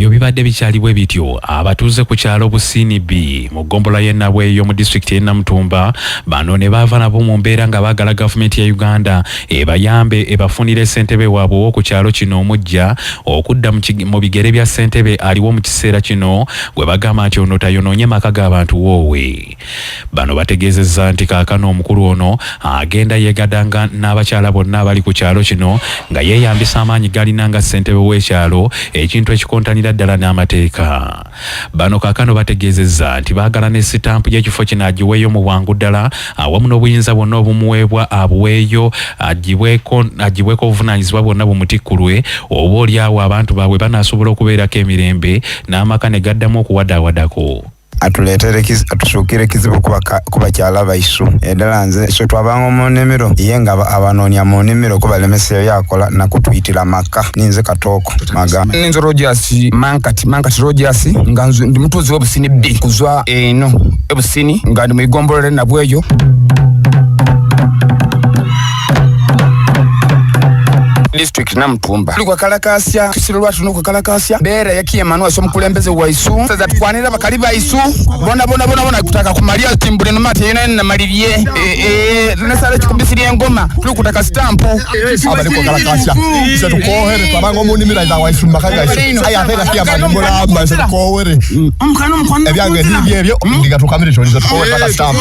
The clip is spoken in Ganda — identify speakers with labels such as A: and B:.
A: Ebyo bibadde bikyaliwe bityo abatuuze ku kyalo Busini B mu ggombolola y'e Nabweyo mu disitulikiti y'e Namutumba bano ne baava nabo mu mbeera nga baagala gavumenti ya Uganda ebayambe ebafunire ssentebe waabwe ku kyalo kino omujja okudda mu bigere bya ssentebe aliwo mu kiseera kino gwe bagamba nti ono tayonoonye maka g'abantu woowe. Bano bategeezezza nti kaakano omukulu ono agenda yeegadanga n'abakyala bonna abali ku kyalo kino nga yeeyambisa amaanyi galina nga ssentebe w'ekyalo ekintu ekikontanira ddala n'amateeka. Bano kaakano bategeezezza nti baagala ne sitampu y'ekifo kino agiweeyo mu bwangu ddala awamu n'obuyinza bwonna obumuweebwa abuweeyo agibweko obuvunaanyizibwa bwonna bumutikkulwe oba oliawo abantu baabwe banaasobola okubeerako emirembe n'amaka ne gaddamu okuwadaawadako.
B: Atusuukire kizibu ku bakyala baisu eddala nze so twabanga mu nnimiro ye nga abanoonya mu nnimiro ko balemeseeyo yakola nakutuyitira maka ninze Katooko magamba
C: ninze Rogers Mankati Rogers nga ndi mutuuzi w'Obusini B kuzwa eno Obusini nga ndi mu igombolole Nabweyo. District Namutumba tuli kwa kalakasya tusiro lwatu nuko kalakasya bera yakiye manwa so mukulembeze waisu sasa tukwanira bakali baisu bona kutaka kumalia timbule no mate yena na malivye tunasala chikumbisiri engoma tuli kutaka stamp
D: abali kwa kalakasya se tukohere twabango mu nimira za waisu makaga aya tega kia bangola mase tukohere
C: mukano
D: ebyange hibye ebyo ndiga tukamire cholizo tukohere stamp.